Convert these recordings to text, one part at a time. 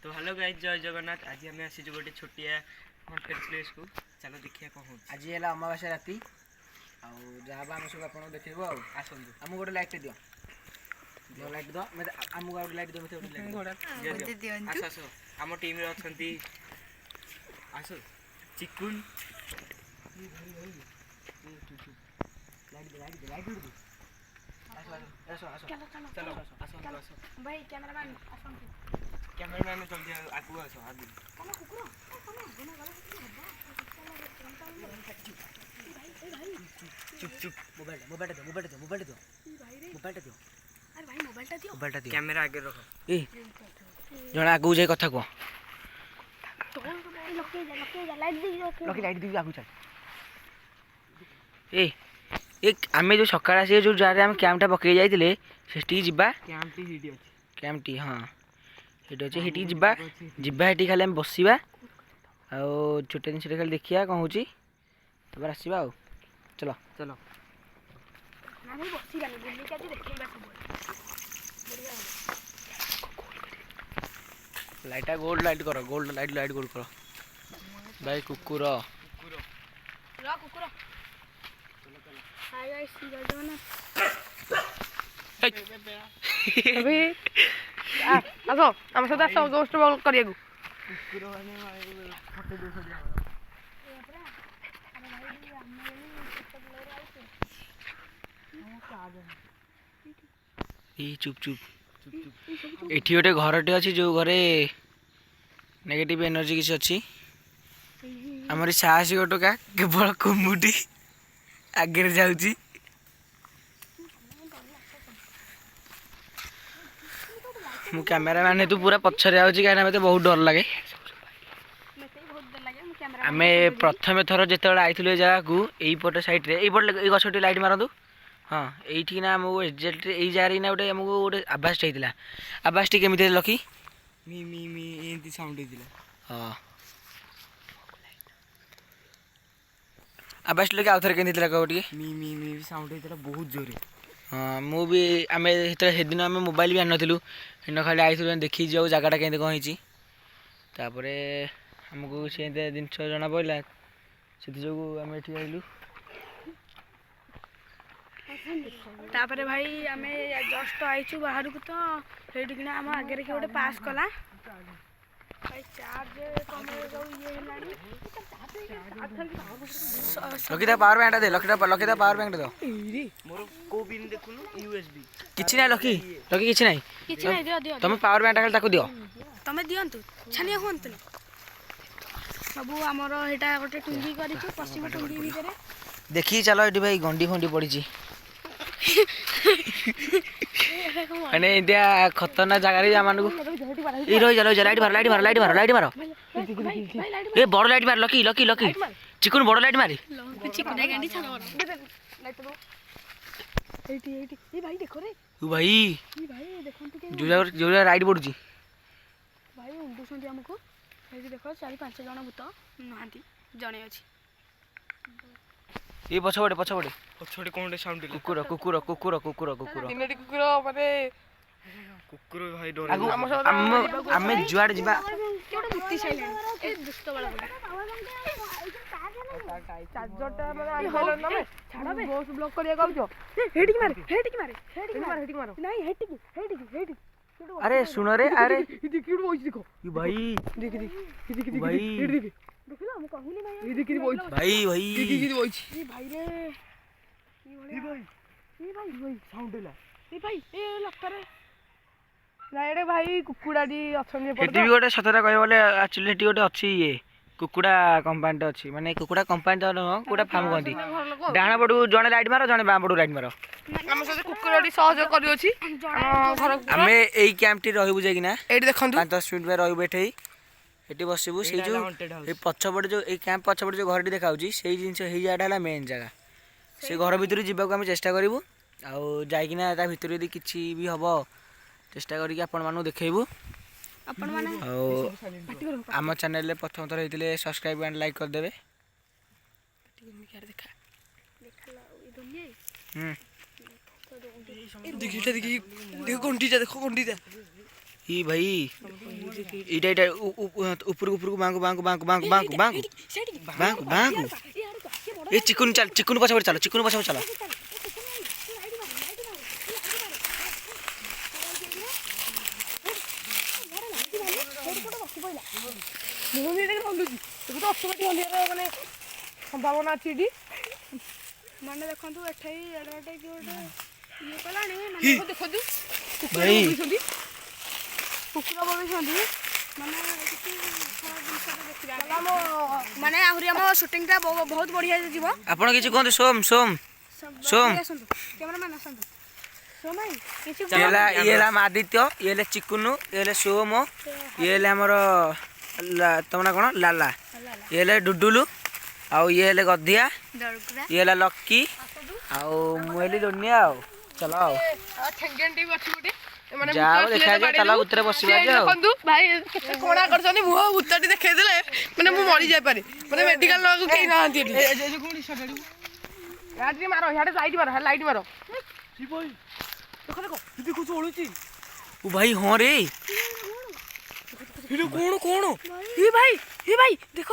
तो hello guys, जय जगन्नाथ। आज आम आसी गोटे छोटिया कॉन्टेंट प्लेस को। चलो देखिए कौन हो। आज है अमावास्या राति आम सब आप देखो आसतु आमको गोटे लाइट दियो लाइट दो आमको गोटे लाइट दो आस आस आम टीम रे अछंती आस चिकुन भाई कैमरामैन कैमरामैन जल्दी आगु आस आगु चुप चुप मोबाइल दो कैमरा आगे रख। ए जणा आगु जाई कथा को लकी लाइट दी आगु चल। ए एक आमे जो सकाळ आसी जो जारे हम कैमटा पकई जाइतिले सेठी जिबा कैम्पटी हिडी अछि कैम्पटी हां हेटी अछि हेटी जिबा हेटी खाली हम बसिबा आ छोटे दिन से खाली देखिया कोन होची तबर आसीबा आ चलो चलो ना भाई बसिबा नहीं बुल्ली के देखैबा सब लाइटा गोल्ड लाइट करो गोल्ड लाइट गोल्ड करो भाई कुकुर रा कुकुर हाय गाइस जय जगन्नाथ अबे आसो हम सदा सब दोस्त बॉल करिया कुकुर माने फोटो दे दिया ए चुप चुप एठी गोटे घरटे अछि जो घरे नेगेटिव एनर्जी किसी अछि हमर साहसी गोटका केवल कुमुटी आगे जाउची मु कैमरामैन हेतु पूरा पछरे आउची काना मते बहुत डर लागे। आमे प्रथम थर जेते आइथिलु ए जगह को एई पटे साइड रे एई पटे एई गछटी लाइट मारदु हां एठी ना हमको एग्जैक्ट एई जारी ना गोटे हमको गोटे आवाज हेतिला आवाज टी केमिते लकी मी मी मी एंती साउंड हेतिला हां आवाज लगे आउथर केंति हेतिला कोटी मी मी मी साउंड हेतिला बहुत जोरे। हाँ मु भी आमे हेतरे हेदिन आमे मोबाइल भी आनथिलु हिन खाली आइथिलु देखि जाऊ जगाटा केंति कोन हिची तापरे हमको से दिन जना पइला सेति जो आमे एठी आइलु तापरे भाई आमे जस्ट आइछु बाहर को तो हेडी किना हम आगे के गोटे पास कला भाई चार्ज कमे जाऊ ये लानी लकीदा पावर बैंक दे लकीदा पावर बैंक दो मोर को बिन देखुनु यूएसबी किछि नै लकी किछि नै दियो तुम पावर बैंक खाली ताको दियो तमे दियंतु छानिया होंतु बाबू हमर हेटा गोटे टुंगी करिछु पश्चिम टुंगी भीतर देखि चलो एठी भाई गंडी फंडी पड़ी छी अने इंडिया खतरनाक जगह रे जामान को ई रोई चलो लाइट मारो ए बड़ लाइट मार लकी चिकुन बड़ लाइट मारी चिकुन गांडी छाड़ लाइट दो एटी ए भाई देखो रे तू भाई ई भाई देखंतु के जो राइट पड़ुची भाई उंडुसंती हमको एटी देखो 4-5 जण भूत नहांती जणे अछि ये पछबड़े छोटे कोन साउंड कुकुर तिनटी कुकुर माने कुकुर भाई डर आगु हम जुआड जिबा केडो मुक्ति साइलेंट ए दुष्ट वाला चार्जरटा माने आइलो ना छाड़ा बे बॉस ब्लॉक करिया गाउछो हेटिक मारे नहीं हेटिक अरे सुनो रे अरे इदी किड बोइछ देखो ई भाई देख भाई देखिला हम कहूनी भाई इदी किड बोइछ भाई किड बोइछ ए भाई रे ए भाई साउंड हैला ए भाई ए लक्करे नाइडे भाई कुकुडाडी अछन जे एटी भी गोटे सतरा कहय बोले एक्चुअली एटी गोटे अछि ये कुकुडा कंपाउंड अछि माने कुकुडा कंपाउंड न कुकुडा फार्म गंदी डाणा पडू जणे लाइट मारो जणे बाम पडू लाइट मारो हम से कुकुडाडी सहयोग करियो छी घर हमें एई कैंप टी रहबु जे किना एटी देखंतु 5-10 मिनिट में रहबु एठै एटी बसिबु से जो ए पछबड जो ए कैंप पछबड जो घरटी देखाउची सेही जिंस हेई जाडा हला मेन जगह से घर भितर जिबाको हम चेष्टा करिवु आ जाई किना ता भितर यदि किछि भी हबो चेष्टा करी अपन मानु देखैबु अपन माने आम चैनल प्रथम थर होते सब्सक्राइब एंड लाइक कर देवे देखो घंटी जा देखो घंटी जा ई भाई ଏଇଟା ଏଇଟା ଉପରକୁ ଉପରକୁ ବାଙ୍କୁ ବାଙ୍କୁ ବାଙ୍କୁ ବାଙ୍କୁ ବାଙ୍କୁ ବାଙ୍କୁ ବାଙ୍କୁ ବାଙ୍କୁ ଏ ଚିକୁନ ଚାଲ ଚିକୁନ ପଛ ଚାଲ ଚିକୁନ ପଛ ଚାଲ ସମ୍ଭାବନା ଅଛି ଏଠି ମାନେ ଦେଖନ୍ତୁ ଏଠି ଏଡ଼େ କି ଗୋଟେ ଇଏ କଲାଣି ଦେଖନ୍ତୁ ଭାଇ କୁକୁର ବଳୁଛନ୍ତି ମାନେ ଆହୁରି ଆମ ସୁଟିଂଟା ବହୁତ ବଢ଼ିଆ ଯିବ। ଆପଣ କିଛି କୁହନ୍ତୁ ସୋମ ସୋମ ସୋମ କ୍ୟାମେରାମ୍ୟାନ୍ ଆସନ୍ତୁ ସୋମ ଭାଇ କିଛି ଇଏ ହେଲା ଆଦିତ୍ୟ ଇଏ ହେଲେ ଚିକୁନୁ ଇଏ ହେଲେ ସୋମ ଇଏ ହେଲେ ଆମର ତମ ନା କ'ଣ ଲାଲା ଇଏ ହେଲେ ଡୁଡୁଲୁ ଆଉ ଇଏ ହେଲେ ଗଧିଆ ଇଏ ହେଲା ଲକି ଆଉ ମୁଁ ହେଲି ଦୁନିଆ ଆଉ ଚାଲ ଆଉ ଯାଅ ଦେଖାଯାଏ ଚାଲ ଭିତରେ ବସିବା ଯେ ଆଉ ଭାଇ କେତେ କଣା କରିଛନ୍ତି ମୁହଁ ଭୂତଟି ଦେଖେଇଦେଲେ ମାନେ ମୁଁ ମରି ଯାଇପାରେ ମାନେ ମେଡିକାଲ ନେବାକୁ କେହି ନାହାନ୍ତି ଏଠି ଟିକେ ମାର ଇଆଡ଼େ ଲାଇଟ୍ ମାର ଦେଖ ଚଳୁଛି ଓ ଭାଇ ହଁ ରେ କଣ ଏ ଭାଇ ଦେଖ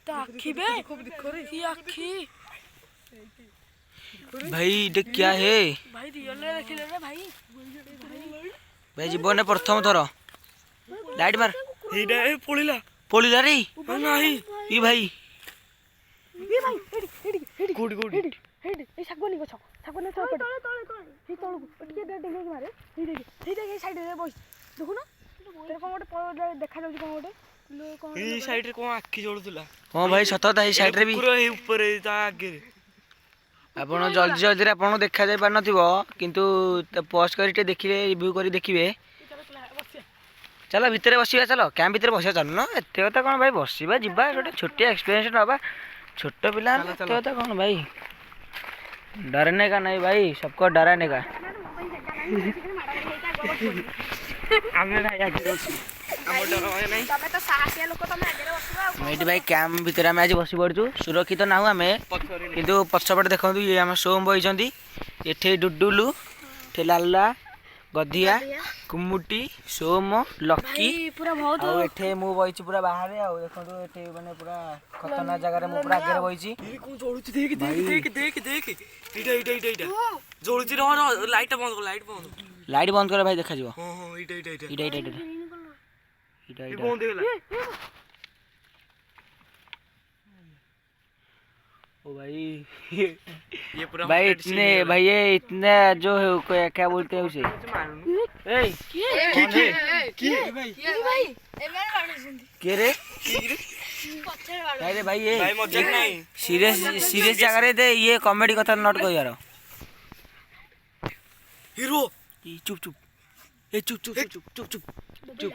ତା ଆଖି ବେ କି ଆଖି ଭାଇ ये क्या है ଭାଇ ରିଅଲ ରେ ଦେଖିଲେ ରେ ଭାଇ ଭାଇ জীবনে প্রথম থর লাইট মার এইটা এই পড়িলা পড়িলা রে নাই ই ভাই কোটি কোটি এই শাগুনি গছ শাগুনি তଳେ এই তଳକୁ ଟିକେ ଡେଙ୍ଗେଇକି ମାରେ এই ଦେଖ এই ସାଇଡରେ ବସ ଦେଖୁନ ତେରେ କଣ ଗୋଟେ ଦେଖା ଯାଉଛି କଣ ଗୋଟେ এই সাইড রে কোন আখি জଳୁଥିଲା ହଁ ଭାଇ ସତ କଥା এই ସାଇଡରେ ବି ପୁରା এই ଉପରେ ତା ଆଗରେ ଆପଣ ଜଲ୍ଦି ଜଲ୍ଦିରେ ଆପଣଙ୍କୁ ଦେଖାଯାଇ ପାରୁନଥିବ କିନ୍ତୁ ପଜ୍ କରି ଟିକେ ଦେଖିବେ ରିଭ୍ୟୁ କରି ଦେଖିବେ ଚାଲ ଭିତରେ ବସିବା ଚାଲ କ୍ୟାମ୍ପ ଭିତରେ ବସିବା ଚାଲୁନ ଏତେ କଥା କ'ଣ ଭାଇ ବସିବା ଯିବା ଗୋଟେ ଛୋଟିଆ ଏକ୍ସପିରିଏନ୍ସ ନେବା ଛୋଟ ପିଲା ଏତେ କଥା କ'ଣ ଭାଇ डरने का नहीं भाई सबको डराने का ଏଇଠି ଭାଇ କ୍ୟାମ୍ପ ଭିତରେ ଆମେ ଆଜି ବସି ପଡ଼ୁଛୁ ସୁରକ୍ଷିତ ନାହୁଁ ଆମେ କିନ୍ତୁ ପଛପଟେ ଦେଖନ୍ତୁ ଇଏ ଆମ ସୋମ ବଇଛନ୍ତି ଏଠି ଡୁଡୁଲୁ ଏଠି ଲାଲା ଗଧିଆ କୁମୁଟି ସୋମ ଲକି ଆଉ ଏଠି ମୁଁ ବଇଛି ପୁରା ବାହାରେ ଆଉ ଦେଖନ୍ତୁ ଏଠି ମାନେ ପୁରା ଖତରନାକ ଜାଗାରେ ମୁଁ ପୁରା ଆଗରେ ବଇଛି ଲାଇଟ୍ ବନ୍ଦ କର ଭାଇ ଦେଖାଯିବ ओ भाई ये पूरा भाई इतने भाई ये इतने जो है क्या बोलते हैं उसे के रे अरे भाई ये सीरियस जगह रे दे ये कॉमेडी कथा नोट कर यार हीरो चुप चुप ए चुप चुप चुप चुप चुप चुप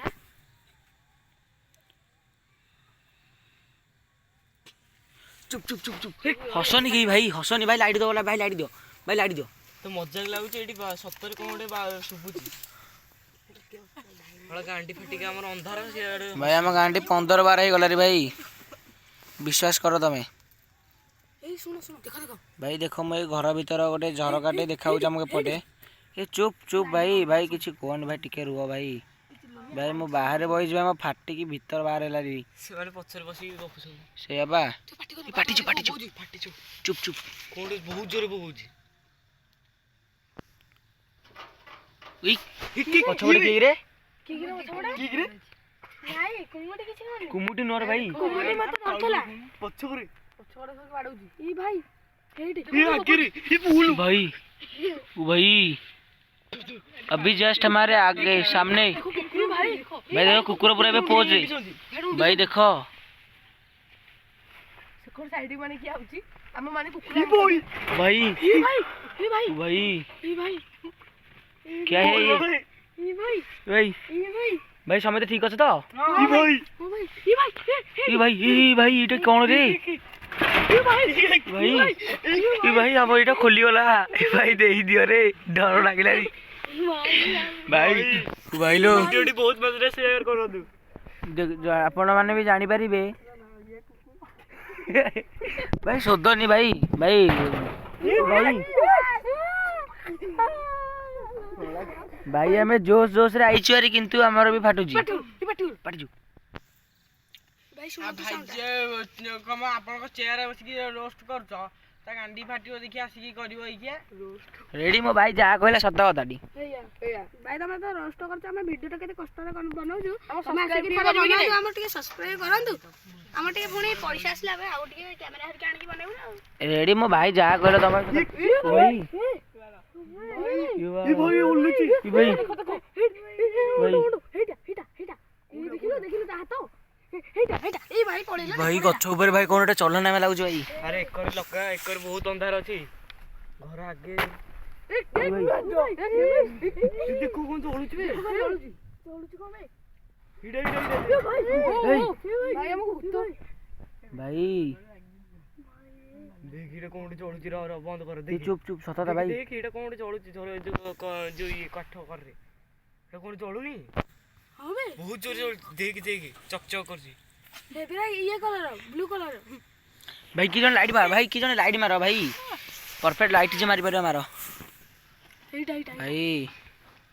चुप चुप चुप चुप हसनी की भाई हसनी भाई लाइट दो वाला भाई लाइट दियो तो मजाक लाଗୁଛି ଏଠି ସତରେ କଣ ଗୋଟେ ଶୁଭୁଛି ହଳ ଗାଣ୍ଡି ଫଟିକି ଆମର ଅନ୍ଧାର ସିଆଡେ भाई हम गांडी 15-12 ही गला रे भाई विश्वास करो तमे এই শুনো শুনো দেখো भाई देखो मैं घर भीतर गोटे झरकाटे देखाऊँ आमके पटे ए चुप चुप भाई भाई किसी कहन भाई टिके रुह भाई भाई मु बाहर बई जे हम फाटिकी भीतर बाहर हला रे ସେମାନେ ପଛରେ ବସିକି ଗପୁଛନ୍ତି से बा पाटी चुप चुप चुप କୋଉଠି ବହୁତ ଜୋରେ ବହୁଛି उई पछबड़े की रे କି ପଛପଟେ ନାଇଁ କୁମୁଟି କିଛି ନୁହଁ कुमुटी नोर भाई କୁମୁଟି ମତେ ଧରଥିଲା ପଛରେ ପଛପଟେ ସବୁ ବାଡଉଛି ଇ ଭାଇ ଏଇଠି ଏ ଆଗରେ ଏ ବୁଲ भाई अभी जस्ट हमारे आगे सामने ଭାଇ भाई देखो कुकुर पूरा पे पोज रे भाई देखो ସେକର ସାଇଡ ମାନେ କି ଆଉଛି ଆମ ମାନେ କୁକୁର भाई ଇ ଭାଇ भाई ଇ भाई क्या है ये भाई भाई ଇ भाई भाई समय ठीक अच्छे तो ଏ ଭାଇ ओ भाई ଇ भाई ये भाई ये कौन रे ଇ भाई भाई अब ये खोली गला भाई दे दियो रे डर लगिला रे भाई भाई लो ଭିଡିଓଟି ବହୁତ ମାତ୍ରାରେ ସେୟାର କରନ୍ତୁ आपण माने भी जानी परिबे भाई सोदनी भाई भाई भाई हमें जोश जोश रे आइछु आरी किंतु हमर भी फाटुजी ପାଟିଛୁ ଭାଇ ଆଉ ଶୁଣନ୍ତୁ ଭାଇ ସାଉଣ୍ଡ ଯେ କମ ଆପଣଙ୍କ ଚେୟାର ବସିକି ରୋଷ୍ଟ କରୁଛ ତା ଗାଣ୍ଡି ଫାଟିବ ଦେଖି ଆସିକି କରିବ ଏଇକିଆ ରେଡି ମୋ ଭାଇ ଯାହା କହିଲା ସତ କଥାଟି ଭାଇ ତମେ ତ ରୋଷ୍ଟ କରୁଛ ଆମେ ଭିଡ଼ିଓଟା କେତେ କଷ୍ଟରେ ବନଉଛୁ ତମେ ଆସିକି ଥରେ ବନାନ୍ତୁ ଆମର ଟିକେ ସବସ୍କ୍ରାଇବ କରନ୍ତୁ ଆମର ଟିକେ ପୁଣି ପଇସା ଆସିଲା ପରେ ଆଉ ଟିକେ କ୍ୟାମେରା ହରିକା ଆଣିକି ବନେଇବୁ ନା ଆଉ ରେଡି ମୋ ଭାଇ ଯାହା କହିଲା ତମେ ଭାଇ ଭାଇ ଓଲୁଛି ଭାଇ ଭାଇ ଗଛ ଉପରେ ଭାଇ କଣ ଗୋଟେ ଚଲନା ଆମେ ଲାଗୁଛି ଭାଇ ଆରେ ଏକର ଲକା ଏକର ବହୁତ ଅନ୍ଧାର ଅଛି ଘର ଆଗେ ଦେଖୁ କଣ ଜଳୁଛି ବେ ଭାଇ ଦେଖ ଏଇଟା କଣ ଗୋଟେ ଜଳୁଛି ର ବନ୍ଦ କର ତୁ ଚୁପ ଚୁପ ସତତା ଭାଇ ଦେଖ ଏଇଟା କଣ ଗୋଟେ ଜଳୁଛି ଯୋଉ ଇଏ କାଠ କରରେ ଏଇଟା କଣ ଜଳୁନି ବହୁତ ଜୋର ଜଳୁଛି ଦେଖ ଦେଖ ଚକଚକ କରୁଛି ଇଏ କଲର ବ୍ଲୁ କଲର ଭାଇ କି ଜଣ ଲାଇଟ୍ ମାର ଭାଇ କି ଜଣ ଲାଇଟ୍ ମାର ଭାଇ परफेक्ट लाइट जे मारी परियो मारो भाई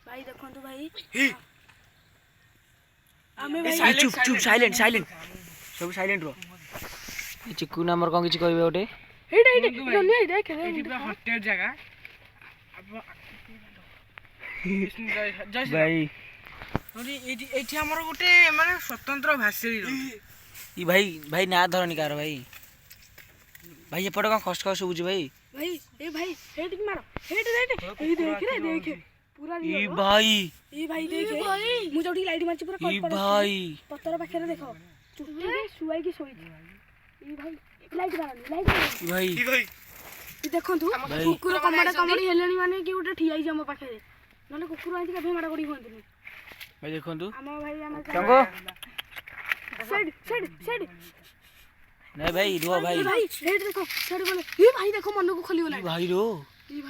भाई देखंतु भाई चुप चुप साइलेंट साइलेंट सब साइलेंट रो ए चिकू ना हमर कोन किछ कहबे ओटे जल्दी देख हॉटेल जगह भाई एठी हमर गोटे माने स्वतंत्र भाषी ई भाई भाई ना धरनी कार भाई भाई एपटे कोन खस्ट खस्ट बुझी भाई भाई ए भाई हेड की मारो हेड देख ए देख रे देख पूरा ई भाई देख मु जोठी लाइट मारची पूरा ई भाई पत्थर पाखे देखो चुट्टी सुआई की सोई ई भाई लाइट मारो भाई ई भाई ई देखंतु कुकुर कमड़ा कमड़ी हेलेनी माने कि उठे ठियाई जम पाखे नले कुकुर आंती का मारा करी होंतनी भाई देखंतु हम भाई हम टंगो साइड नहीं भाई रो भाई हेड देखो साइड बोले ये भाई देखो मन को खोली वाला भाई रो ये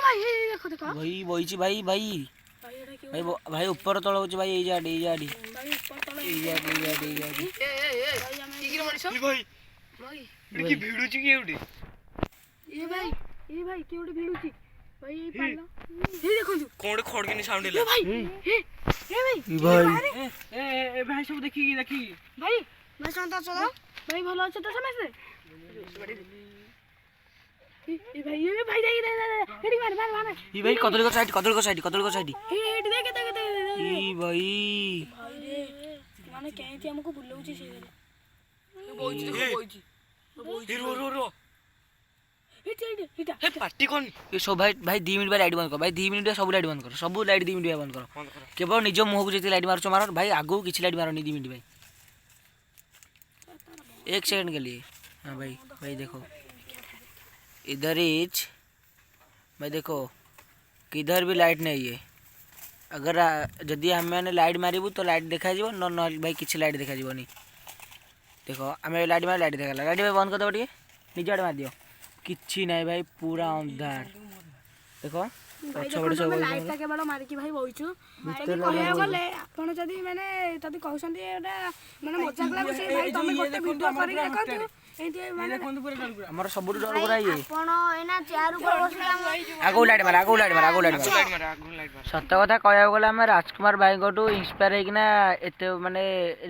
भाई ये देखो भाई बोईची भाई भाई भाई भाई ऊपर तळ होची भाई ए जाडी भाई ऊपर तळ ए जाडी भाई ई भाई की भिडुची की एउडी ये भाई की उडी भिडुची भाई ये पालो ये देखो कोण खडकिनी साउंड ये भाई ए भाई सब देखी भाई मैं शांत चलो भाई भलो আছে তো समझते ए भाई जाई दे हेडी मार ई भाई कदल को साइड हेडी देख ई भाई माने केंती हमको बुलाउची से बोईची रो हिटा हे पार्टी कोन ये सब भाई 2 मिनिट लाइट बंद कर भाई 2 मिनिट सब लाइट बंद कर सब लाइट 2 मिनिट बंद कर केवल निज मुह को जति लाइट मारछो मारो भाई आगो किछ लाइट मारो नहीं 2 मिनिट भाई 1 सेकंड के लिए हां भाई देखो इधर इज भाई देखो किधर भी लाइट नहीं है अगर जदि हमें लाइट मारिबू तो लाइट देखा जीवो न भाई किछ लाइट देखा जीवनी देखो हमें लाइट देखा लाइट भाई बंद कर दो टिके निज आड़ मार दियो किछि नहीं भाई पूरा अंधार देखो अच्छा बड़े सब लाइट ता केवल मारी की भाई बोइछु कहया गले आपण जदी माने जदी कहउसंती एटा माने मजाक लागो से भाई तमे गोटे वीडियो करी देखंतु एटी माने हमर सब डर करा ये आपण एना चेयर ऊपर बसला आगो लाइट मार सत्य कथा कहया गले हम राजकुमार भाई गोटू इंस्पायर हेकिना एते माने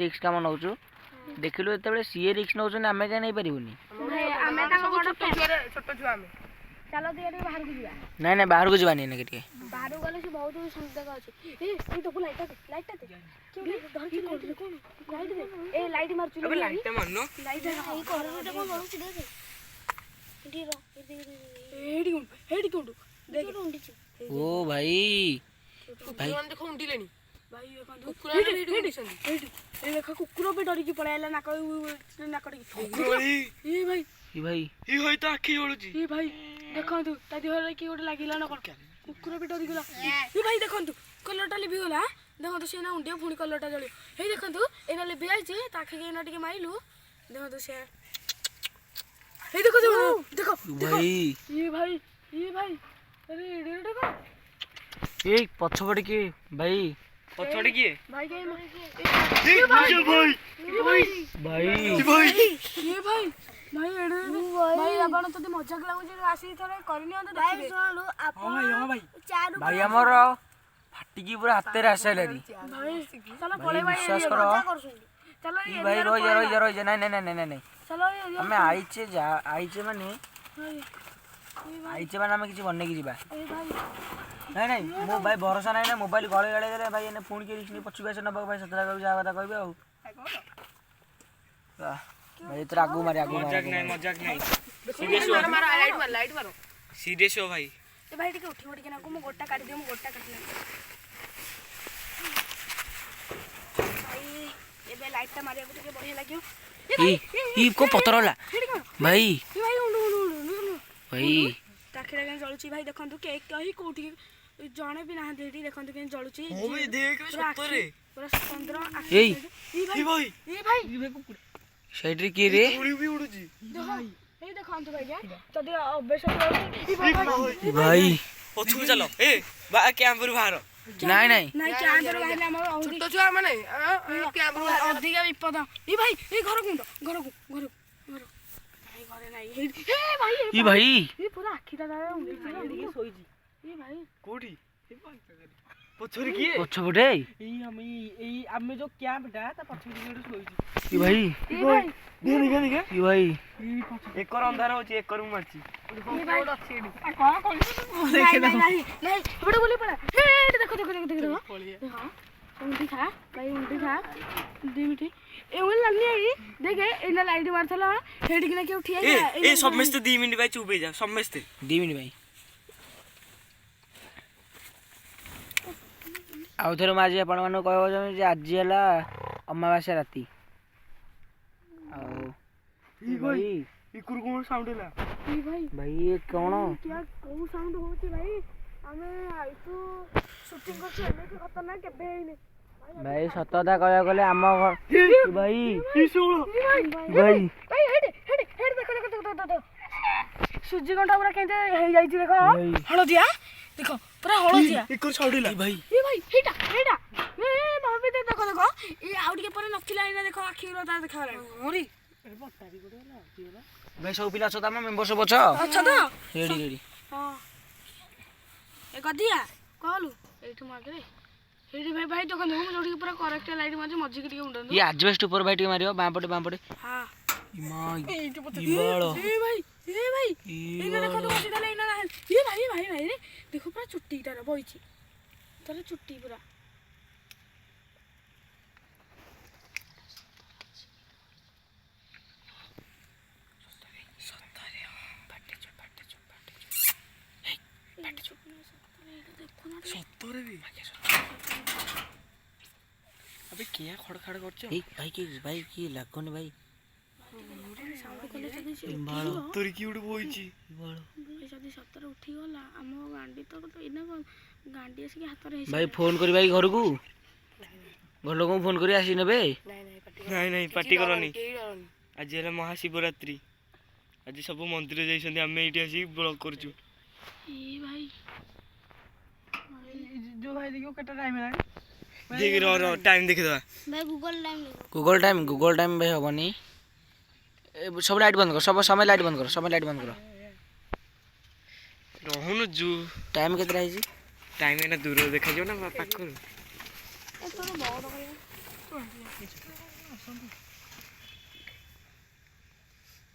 रिस्क काम नउछु देखिलु एते बेले सीए रिस्क नउछन हमें के नहीं परिबुनी हमें ता छोटो छुआ हमें चलो दे बाहर को जीवा नहीं बाहर को जीवानी ने के बाहर गले से बहुत संदेह अछि ए देखो लाइट क्यों धर की कोन लाइट दे ए लाइट मार चुले अबे लाइट मारनो लाइट ए कोन रे कोन गलुची देख इडी रो हेडी कोन देख ओ भाई देखो उंडी लेनी भाई ये कोन कुकुर ए देखो कुकुर पे डरी की पळायला नाक ए भाई ई होय तो आखी जळुची ए भाई देखंतु ता देहरे की ओटे लागिला न कोन कुकुर पे डरी गेला ए भाई देखंतु कलरटा लिबी गेला देखंतु से ना उंडिया फुणी कलरटा जळियो हे देखंतु एना लिबी आइचे ताखे के एना टिके माइलु देखंतु से हे देखो भाई ये भाई अरे एडे देखो ए पछपड़ के भाई पछड़ी की भाई के भाई भाई एडे भाई आपण तो मजाक लागो जे आसी थरे करनी तो देखिबे हां भाई भाई हमर କାଟିକି ପୁରା ହାତରେ ଆସିଲାରି ଭାଇ ଚାଲ ପଳେଇବା ବିଶ୍ୱାସ କର ଚାଲ ଇ ଭାଇ ରହିଯା ନାଇଁ ନାଇଁ ଚାଲ ଆମେ ଆଇଛେ ମାନେ ଆମେ କିଛି ବନେଇକି ଯିବା ନାଇଁ ମୋ ଭାଇ ଭରସା ନାହିଁ ନା ମୋବାଇଲ ଗଳେଇ ଦେଲେ ଭାଇ ଏନେ ପୁଣି କିଏ ରିକ୍ସ ପଛକୁ ଆସେ ନେବାକୁ ଭାଇ ସତରା କହିବି ଯାହା କଥା କହିବେ ଆଉ ଭାଇ ଏଥର ଆଗକୁ ମାରି ମଜାକ ନାହିଁ ସିରିୟସ୍ हो भाई ए भाई टिके उठी के नाको मो गोटा काट दियो मो गोटा काटला भाई एबे लाइट ता मारिया को टिके बढ़िया लागियो ई को पतर होला भाई भाई उंडू भाई टाकेरा के जळुची भाई देखंतु केक कही कोठी जणे भी ना देठी देखंतु के जळुची ओ भी देख सत्तरे पूरा 15 ए भाई सेड्री की रे उड़ी भी उड़ुची ए देखंतु भाई जदी अभ्यास करू भाई पछुक चलो ए बा कैंप पर बाहर नहीं कैंपर बाहर हम छोटो छुआ माने कैंपर अधिक विपद ए भाई ए घर भाई घरे नहीं ए भाई ए पूरा आखी ता उंडी सोईजी ए भाई कोठी पछुरी की पछपटे आमे जो कैंप डा ता पछुरी की सोईजी ई भाई देख ई भाई एकर अंधार होची एकर मारची नहीं बड़े बोले पड़ा हे देखो हां उंडी खा भाई उंडी खा 2 मिनट ए ओन लगनी आई देखे इना लाइट मारथला हेड किना के उठी आई ए समस्त 2 मिनिट भाई चुप हो जा समस्त 2 मिनिट भाई आउ थरे माजी आपण मानो कहबो जे आज हला अमावास्या राती ई भाई ई कुरकुर साउंड होला ई भाई भाई ये कौन क्या को साउंड होची भाई हमें आइतु शूटिंग करछ एने के खतरनाक के बेइने भाई सतता कहया गले आम घर भाई ई सोलो भाई हेड देखो सूर्य घंटा पूरा केंते हे जाईची देखो हळदिया देखो पूरा हळदिया एकर साउंड होला भाई ए भाई हेटा ए भाभी देखो ए आउट के पर नखिला इना देखो आखी ता देखा मोरी भाई सब पिला छता मेंबर सब छ अच्छा तो रेडी हां ए कदिया कहलु एठु मागरे हेडी भाई देखो हम जोडी पूरा करेक्ट लाइट माजे मज्जी के उंडन ये आजबेस्ट ऊपर भाई टिके मारियो बां पटे हां माय इबालो ए भाई इना देखो तो सीधा लेना ये भाई रे देखो पूरा चुट्टी तार बइची तार चुट्टी पूरा सत्तरे भी अबे क्या खड़खड़ करछ ए भाई की लागोनी भाई तोरी की उड़ बोइची जदी सत्तर उठी गला हम गांडी तो इना गांडी आसी हाथ रे भाई फोन करी भाई घर को घर लोगों फोन करी आसी नेबे नहीं पार्टी करनी आज है महाशिवरात्रि आज सब मंदिर जाइछन्ती हमें एठी आसी ब्लॉक करछु ए भाई जो भाई देखो कटा टाइम है देख रो टाइम देख दो भाई गूगल टाइम भाई होबनी सब लाइट बंद कर सब समय लाइट बंद कर रहनु जू टाइम केतरा है जी टाइम है ना दूर देखा जो ना पाखर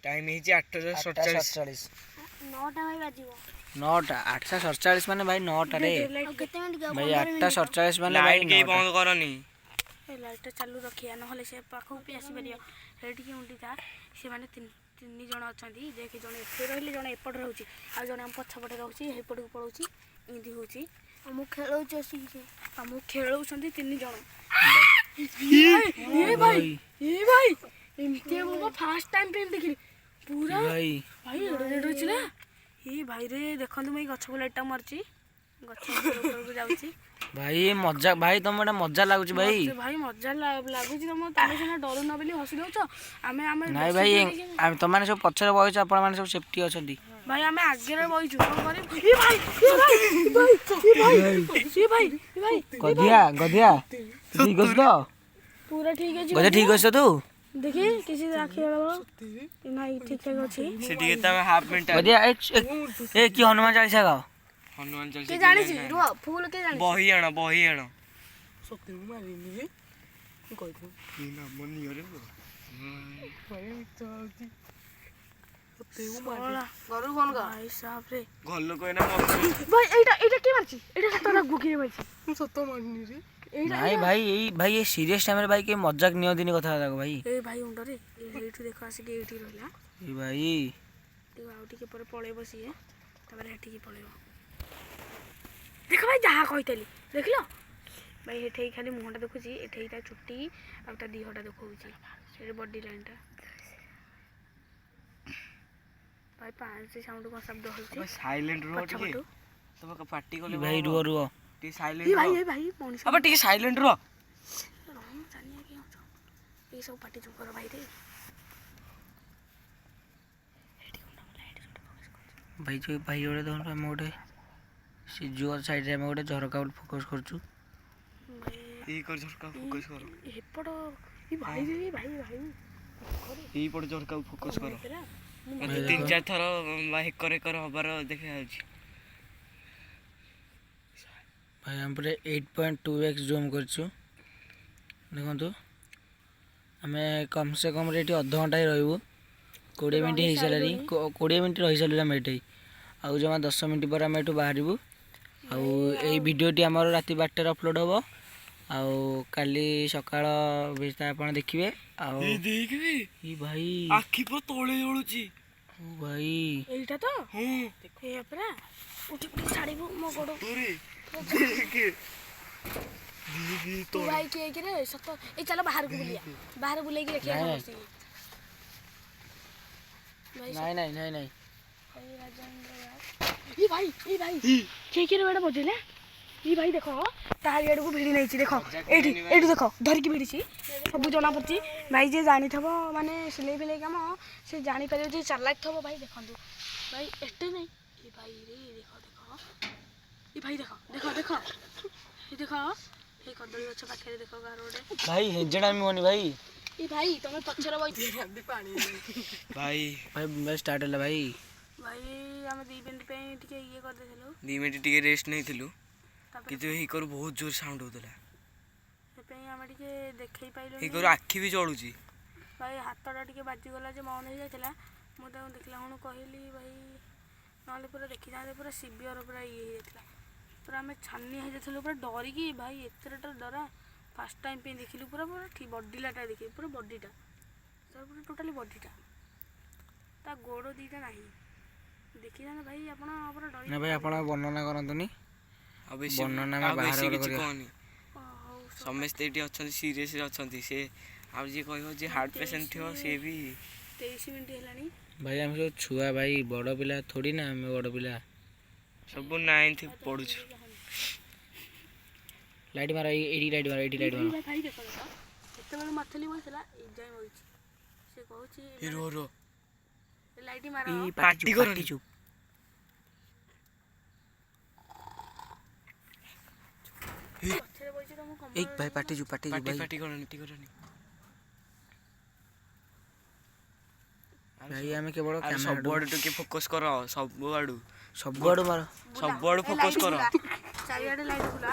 टाइम है जी 8:47 9टा भाई बाजिबो 9टा 8:47 माने भाई 9टा रे केते मिनिट गयो भाई 8:47 माने लाइट के बंद करनी लाइट चालू रखिया न होले से पाखो पे आसी परियो रेडी के उंडी था से माने तीन जण अछंती देख जण एते रहले जण एपट रहउची आ जण हम पछपटे रहउची हेपट को पळउची इंदी होची हम खेलउची आसी के हम खेलउछंती तीन जण ए भाई एमते वो फर्स्ट टाइम पे देखली पूरा भाई रेड होची ना ए भाई रे देखंतु मैं गछ को लाइट मारची गछ ऊपर को जाउची भाई मजा भाई तुम मजा लागुच भाई मजा लागुची तमे सिना डर न बोली हसी दउछ आमे नहीं भाई तुम माने सब पछरे बइछ आपण माने सब सेफ्टी अछंती भाई आमे आगे रे बइछु कोन करी ए भाई गधिया ठीक है तो पूरा ठीक है गधिया ठीक है तू देखि किसी आखि नहीं ठीक ठाक अछि से दिए त हाफ मिनट गधिया ए की हनुमान चालीसा गाओ ହନୁମାନ କିଏ ଚାଲିଶା ଜାଣିଛି ରୁହ ଫୁଲ କିଏ ଜାଣିଛି ବହି ଆଣ ସତ୍ୟ ମୁଁ ମାରିନି ରେ ମୁଁ କହିଥିଲି କି ନାମ ନିଅରେ ଘରୁ ଫୋନ କର ଭାଇ ସାବରେ ଘର ଲୋକ ଏଇନା ମରୁଛି ଭାଇ ଏଇଟା କିଏ ମାରିଛି ଏଇଟା ସତ ନା ଗୁକିରେ ମାରିଛି ମୁଁ ସତ ମାରିନି ରେ ଏଇଟା ନାଇଁ ଭାଇ ଏ ସିରିୟସ୍ ଟାଇମରେ ଭାଇ କେହି ମଜାକ ନିଅନ୍ତିନି କଥାବାର୍ତ୍ତାକୁ ଭାଇ ଏଇ ଭାଇ ମୁଣ୍ଡରେ ଏଇଠୁ ଦେଖ ଆସିକି ଏଇଠି ରହିଲା ଏ ଭାଇ ଟିକେ ଆଉ ଟିକେ ପରେ ପଳେଇବ ସିଏ ତାପରେ ଏଠିକି ପଳେଇବ ଦେଖ ଭାଇ ଯାହା କହିଥିଲି ଦେଖିଲ ଭାଇ ଏଠି ଖାଲି ମୁହଁଟା ଦେଖୁଛି ଏଠି ତା ଚୁଟି ଆଉ ତା ଦିହଟା ଦେଖଉଛି ଏଠି ବଡି ଲାଇନଟା ଭାଇ ପାଞ୍ଚ ସାଉଣ୍ଡ କଣ ଶବ୍ଦ ହଉଛି ସାଇଲେଣ୍ଟ ରୁହ ଟିକେ ତମେ ପାଟି କଲେ ଭାଇ ରୁହ ଟିକେ ସାଇଲେଣ୍ଟ ଏ ରୁହ ଭାଇ ମଣିଷ ଆବେ ଟିକେ ସାଇଲେଣ୍ଟ ରୁହ ଜାଣିବା କି ଅଛ ଏଇ ସବୁ ପାଟି ଚୁପ କର ଭାଇ ରେ ଭାଇ ଗୋଟେ ଦେଖନ୍ତୁ ଆମେ ଗୋଟେ ସେ ଜୁଆର ସାଇଡ଼ରେ ଆମେ ଗୋଟେ ଝରକା ଫୋକସ୍ କରୁଛୁ ଏଇପଟ ଝରକାକୁ ଫୋକସ୍ କର ମତେ 3-4 ଥର ହେକର ହବାର ଦେଖାଯାଉଛି ଭାଇ ଆମେ ପୁରା 8.2x ଜୁମ୍ କରିଛୁ ଦେଖନ୍ତୁ ଆମେ କମ୍ ସେ କମ୍ ଏଠି ଅଧଘଣ୍ଟା ହିଁ ରହିବୁ 20 ମିନିଟ୍ ହେଇସାରିଲାଣି 20 ମିନିଟ୍ ରହିସାରିଲୁ ଆମେ ଏଠି ଆଉ ଜମା 10 ମିନିଟ୍ ପରେ ଆମେ ଏଠୁ ବାହାରିବୁ ଆଉ ଏଇ ଭିଡ଼ିଓଟି ଆମର ରାତି 12ଟାରେ ଅପଲୋଡ଼ ହେବ ଆଉ କାଲି ସକାଳ ଆପଣ ଦେଖିବେ ଆଉ ଭାଇ ଆଖି ପୁରା ତଳେ ଜଳୁଛି ଭାଇ ଏଇଟା ତ ଏଇଆ ପରା ଉଠି ଛାଡ଼ିବୁ ମୋ ଗୋଡ଼ ତୁ ଭାଇ କିଏ କିରେ ସତ ଏଇ ଚାଲ ବାହାରକୁ ବୁଲିଆ ବାହାରେ ବୁଲେଇକି ଦେଖିବା ନାଇଁ ଏ ଭାଇ କିଏ କିରେ ବେଟା ବଜେଇଲା ଏ ଭାଇ ଦେଖ ତାହାରି ଆଡ଼କୁ ଭିଡ଼ି ନେଇଛି ଦେଖ ଏଇଠି ଦେଖ ଧରିକି ଭିଡ଼ିଛି ସବୁ ଜଣା ପଡ଼ୁଛି ଭାଇ ଯିଏ ଜାଣିଥିବ ମାନେ ସିଲେଇ ଫିଲେଇ କାମ ସେ ଜାଣିପାରିବ ଯେ ଚାଲାକ ଥିବ ଭାଇ ଦେଖନ୍ତୁ ଭାଇ ଏତେ ନାଇଁ ଏ ଭାଇ ରେ ଏ ଭାଇ ଦେଖ ଏଇ କଦଳୀ ଗଛ ପାଖରେ ଦେଖ କାହାର ଗୋଟେ ଭାଇ ହେଜେଡ଼ା ମୁହନି ଭାଇ ଏ ଭାଇ ତମେ ପଛରେ ବଇଛ ଭାଇ ଷ୍ଟାର୍ଟ ହେଲା ଭାଇ ଆମେ 2 ମିନିଟ୍ ପାଇଁ ଟିକେ ଇଏ କରିଦେଇଥିଲୁ 2 ମିନିଟ୍ ଟିକେ ରେଷ୍ଟ ନେଇଥିଲୁ କିନ୍ତୁ ହେଇକରୁ ବହୁତ ଜୋର ସାଉଣ୍ଡ ହଉଥିଲା ସେଥିପାଇଁ ଆମେ ଟିକେ ଦେଖେଇ ପାଇଲୁ ହେଇକରୁ ଆଖି ବି ଜଳୁଛି ଭାଇ ହାତଟା ଟିକେ ବାଜିଗଲା ଯେ ମନ ହେଇଯାଇଥିଲା ମୁଁ ତାଙ୍କୁ ଦେଖିଲା ଖୁଣୁ କହିଲି ଭାଇ ନହେଲେ ପୁରା ଦେଖିଥାନ୍ତେ ପୁରା ସିଭିଅର ପୁରା ଇଏ ହେଇଯାଇଥିଲା ପୁରା ଆମେ ଛାନି ହେଇଯାଇଥିଲୁ ପୁରା ଡରିକି ଭାଇ ଏତେଟା ଡରା ଫାର୍ଷ୍ଟ ଟାଇମ୍ ପାଇଁ ଦେଖିଲୁ ପୁରା ବଡ଼ିଲାଟା ଦେଖିଲୁ ପୁରା ବଡ଼ିଟା ତାର ପୁରା ଟୋଟାଲି ବଡ଼ିଟା ତା ଗୋଡ଼ ଦୁଇଟା ନାହିଁ ଦେଖିଥାନ୍ତେ ଭାଇ ଆପଣ ପୁରା ଡରି ନା ଭାଇ ଆପଣ ବର୍ଣ୍ଣନା କରନ୍ତୁନି ଆଉ ବେଶୀ ବର୍ଣ୍ଣନା କିଛି କହନି ସମସ୍ତେ ଏଠି ଅଛନ୍ତି ସିରିୟସରେ ଅଛନ୍ତି ସେ ଆଉ ଯିଏ କହିବ ଯେ ହାର୍ଟ ପେସେଣ୍ଟ ଥିବ ସିଏ ବି 23 ମିନିଟ୍ ହେଲାଣି ଭାଇ ଆମେ ସବୁ ଛୁଆ ଭାଇ ବଡ଼ ପିଲା ଥୋଡ଼ି ନା ଆମେ ବଡ଼ ପିଲା ସବୁ 9th ପଢୁଛୁ ଲାଇଟ୍ ମାର ଏଇଠି ଲାଇଟ୍ ମାର ଭାଇ ଦେଖ ଯେତେବେଳେ ମାଥିଲି ବସିଥିଲା ଏଯାଏଁ ବଇଛି ସେ କହୁଛି ଲାଇଟ୍ ମାର ପାଟି କରନି ଚୁପ୍ ପଛରେ ବଇଛି ତ ମୁଁ ଏଇ ଭାଇ ପାଟି ଚୁପ୍ ଭାଇ ପାଟି କରନି ଭାଇ ଆମେ କେବଳ ସବୁଆଡୁ ଟିକେ ଫୋକସ୍ କର ସବୁଆଡୁ ମାର ସବୁଆଡୁ ଫୋକସ୍ କର ଚାରିଆଡେ ଲାଇଟ୍ ବୁଲା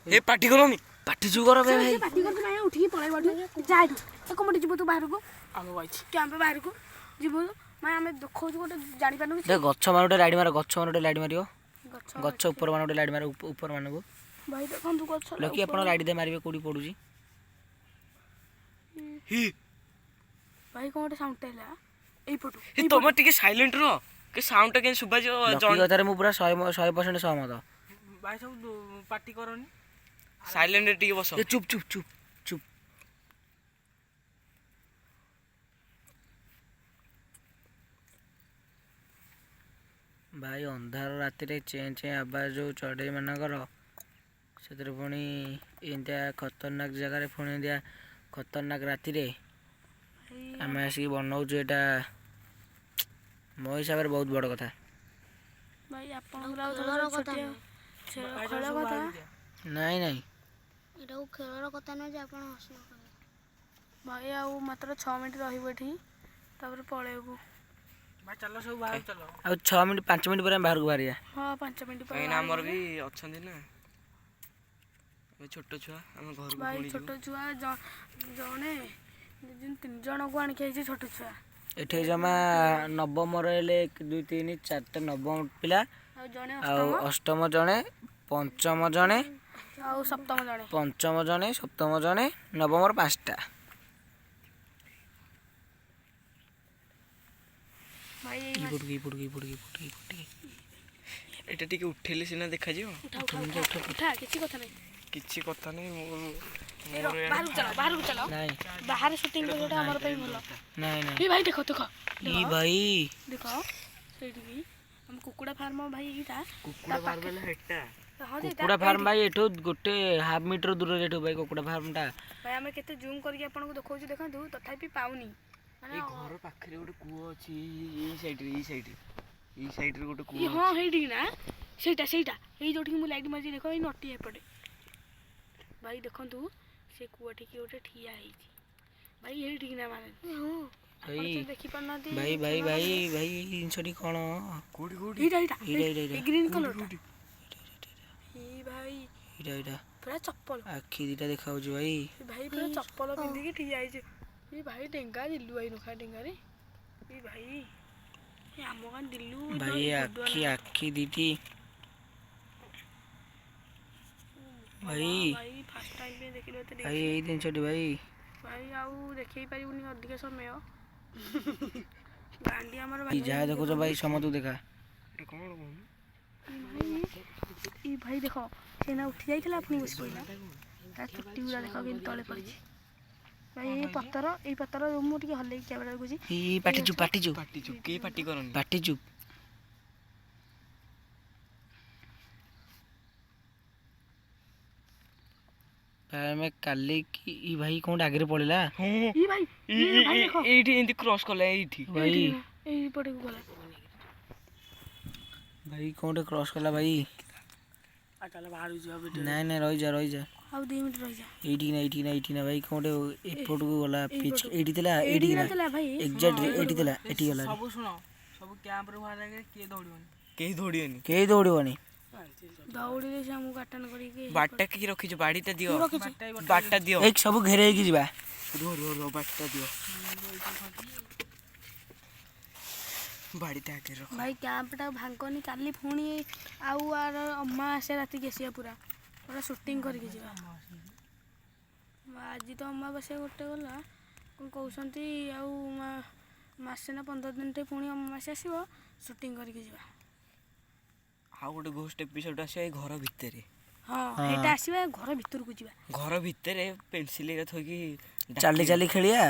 ଏ ପାଟି କରନି ପାଟି ଚୁପ୍ କର ଭାଇ ପାଟି କରୁଛୁ ନାଇଁ ଉଠିକି ପଳେଇବ ଯା ଏଠୁ କମଟି ଯିବୁ ତୁ ବାହାରକୁ ଆମେ ବଇଛି କ୍ୟାମ୍ପ ବାହାରକୁ ଯିବୁ ମାନେ ଆମେ ଦେଖାଉଛୁ ଗୋଟେ ଜାଣିପାରୁନୁ ଗଛ ମାନ ଗୋଟେ ଲାଇଟ୍ ମାର ମାରିବ ଗଛ ଉପର ମାନ ଗୋଟେ ଲାଇଟ୍ ମାର ଉପର ମାନଙ୍କୁ ଭାଇ ଦେଖନ୍ତୁ ଗଛ ଲୋକି ଆପଣ ଲାଇଟ୍ ଦେଇ ମାରିବେ କୋଉଠି ପଡୁଛି ଭାଇ କଣ ଗୋଟେ ସାଉଣ୍ଡ ହେଲା ଏଇପଟୁ ତମେ ଟିକେ ସାଇଲେଣ୍ଟ ରୁହ କି ସାଉଣ୍ଡଟା କେମିତି ଶୁଭାଯିବ କଥାରେ ମୁଁ ପୁରା 100% ସହମତ ଭାଇ ସବୁ ପାଟି କରନି ସାଇଲେଣ୍ଟରେ ଟିକେ ବସ ଚୁପ୍ ଭାଇ ଅନ୍ଧାର ରାତିରେ ଚେଁ ଆବାଜ ଯୋଉ ଚଢ଼େଇ ମାନଙ୍କର ସେଥିରେ ପୁଣି ଏମିତିଆ ଖତରନାକ ଜାଗାରେ ପୁଣି ଏମିତିଆ ଖତରନାକ ରାତିରେ ଆମେ ଆସିକି ବନଉଛୁ ଏଇଟା ମୋ ହିସାବରେ ବହୁତ ବଡ଼ କଥା ଭାଇ ଆପଣଙ୍କର ଖେଳ କଥା ନାଇଁ ଏଇଟାକୁ ଖେଳର କଥା ନୁହେଁ ଯେ ଆପଣ ଭାଇ ଆଉ ମାତ୍ର 6 ମିନିଟ୍ ରହିବୁ ଏଠି ତାପରେ ପଳେଇବୁ ଆଉ 6 ମିନିଟ୍ 5 ମିନିଟ୍ ପରେ ଆମେ ବାହାରକୁ ବାହାରିବା। ହଁ 5 ମିନିଟ୍ ପରେ କାହିଁକିନା ଆମର ବି ଅଛନ୍ତି ନା ଏ ଛୋଟ ଛୁଆ ଆମେ ଘରକୁ ଭାଇ ପୁଣି ଛୋଟ ଛୁଆ ଜଣେ 3 ଜଣକୁ ଆଣିକି ଆଇଛି ଛୋଟ ଛୁଆ। ଏଠି ଜମା ନବମର ହେଲେ 1 2 3 4ଟା ନବମ ପିଲା, ଆଉ ଜଣେ ଆଉ ଅଷ୍ଟମ ଜଣେ, ପଞ୍ଚମ ଜଣେ, ଆଉ ସପ୍ତମ ଜଣେ। ପଞ୍ଚମ ଜଣେ, ସପ୍ତମ ଜଣେ, ନବମର 5ଟା। ଭାଇ ଏଇଟା ଟିକେ ଉଠେଇଲେ ସିନା ଦେଖାଯିବ। ଉଠା କିଛି କଥା ନାହିଁ। କିଛି କଥା ନାହିଁ ବାହାରକୁ ଚାଲ ନାଇଁ ବାହାରେ ସୁଟିଂ କରିବାଟା ଆମର ପାଇଁ ଭଲ। ନାଇଁ ନାଇଁ ଭାଇ ଦେଖ ଇ ଭାଇ ଦେଖ ସେଇଠିକି ଆମ କୁକୁଡ଼ା ଫାର୍ମ ଭାଇ ଏଇଟା। କୁକୁଡ଼ା ଫାର୍ମ ହେଲେ ହେଟା କୁକୁଡ଼ା ଫାର୍ମ ଭାଇ ଏଠୁ ଗୋଟେ ହାଫ୍ ମିଟର ଦୂରରେ ଏଠୁ ଭାଇ କୁକୁଡ଼ା ଫାର୍ମଟା। ଭାଇ ଆମେ କେତେ ଜୁମ୍ କରିକି ଆପଣଙ୍କୁ ଦେଖାଉଛୁ ଦେଖନ୍ତୁ, ତଥାପି ପାଉନି। ଏଇ ଘର ପାଖରେ ଗୋଟେ କୂଅ ଅଛି ଏଇ ସାଇଡରେ ଗୋଟେ କୂଅ। ହଁ ହେଇଠିକି ନା ସେଇଟା ଏଇ ଯୋଉଠିକି ମୁଁ ଲାଇଟ୍ ମାରିଛି ଦେଖ, ଏଇ ନଟି ଏପଟେ। ଭାଇ ଦେଖନ୍ତୁ ସେ କୂଅଠିକି ଗୋଟେ ଠିଆ ହେଇଛି ଭାଇ, ହେଇଠିକି ନା ମାନେ ଦେଖିପାରୁନାହାନ୍ତି ଭାଇ ଭାଇ ଭାଇ ଭାଇ ଏଇ ଜିନିଷଟି କ'ଣ? ଗ୍ରୀନ୍ କଲରଟା ଭାଇ ପୁରା ଚପଲ ଆଖି ଦିଟା ଦେଖାଉଛି ଭାଇ। ଭାଇ ପୁରା ଚପଲ ପିନ୍ଧିକି ଠିଆ ହେଇଛି। ଏ ଭାଇ ଡେଙ୍ଗା ଦିଲୁ ଭାଇ ନଖା ଡେଙ୍ଗାରେ ଏ ଭାଇ ଆମ ଗାଁ ଦିଲୁ ଭାଇ ଆଖି ଦିଟି ଭାଇ ଫାର୍ଷ୍ଟ ଟାଇମ୍ ପାଇଁ ଦେଖିଲୁ ଏତେ ଭାଇ ଏଇ ଜିନିଷଟି ଭାଇ ଆଉ ଦେଖେଇ ପାରିବୁନି ଅଧିକ ସମୟ। ଗାଣ୍ଡି ଆମର ଯାହା ଦେଖୁଛ ଭାଇ ସମସ୍ତଙ୍କୁ ଦେଖା। ଭାଇ ଦେଖ ସେ ନା ଉଠି ଯାଇଥିଲା ପୁଣି ବସି ପଡ଼ିଲା। ତା ଚୁଟି ଗୁଡ଼ା ଦେଖ କେମିତି ତଳେ ପଡ଼ିଛି। ଭାଇ ଏଇ ପତର ମୁଁ ଟିକେ ହଲେଇକି କ୍ୟାମେରା ଦେଖୁଛି। ପାଟି ଚୁପ୍ କେହି ପାଟି କରନି। ପାଟି ଚୁପ୍। ଆମେ କାଲି କି ଭାଇ କୋଉଠି ଆଗରେ ପଳେଇଲା। ଏଇଠି ଏମିତି କ୍ରସ୍ କଲା ଏଇଠି ଭାଇ ଏଇପଟକୁ ଗଲା ଭାଇ କୋଉଠି କ୍ରସ୍ କଲା ଭାଇ। ନାଇଁ ନାଇଁ ରହିଯା ଆଉ 2 ମିନିଟ୍ ରହିଯା। ଏଇଠି ନା ଭାଇ କୋଉଠି ଏପଟକୁ ଗଲା। ଏଇଠି ଥିଲା ଏଇଠି ଭାଇ ଏକ୍ଜାକ୍ଟଲି ଏଇଠି ଥିଲା ଏଠି ଗଲା। ସବୁ ଶୁଣ, ସବୁ କ୍ୟାମ୍ପରେ ବାହାରିଲା କେହି ଦୌଡ଼ିବନି। ଦୌଡ଼ିଲେ ସେ ଆମକୁ ଆଟେଣ୍ଡ କରିକି ବାଡ଼ିଟା କି ରଖିଛୁ? ବାଡ଼ିଟା ଦିଅ, ବାଡ଼ିଟା ଦିଅ। ଏଇ ସବୁ ଘେରେଇକି ଯିବା। ରୁହ ବାଡ଼ିଟା ଦିଅ। ବାଡ଼ିଟା ଆଗରେ ରଖ ଭାଇ। କ୍ୟାମ୍ପଟା ଭାଙ୍ଗନି, କାଲି ପୁଣି ଆଉ ଅମାବାସ୍ୟା ରାତିକି ଆସିବା ପୁରା ସୁଟିଂ କରିକି ଯିବା। ଆଜି ତ ଅମାବାସ୍ୟା ଗୋଟେ ଗଲା, କ'ଣ କହୁଛନ୍ତି ଆଉ ମାସେ ନା 15 ଦିନରେ ପୁଣି ଅମାବାସ୍ୟା ଆସିବ, ସୁଟିଂ କରିକି ଯିବା। ଆଉ ଗୋଟେ ଘୋଷ୍ଟ ଏପିସୋଡ୍ ଆସିବ ଏଇ ଘର ଭିତରେ। ହଁ ସେଇଟା ଆସିବା, ଘର ଭିତରକୁ ଯିବା। ଘର ଭିତରେ ପେନସିଲ ଥୋଇକି ଚାଲି ଖେଳିବା।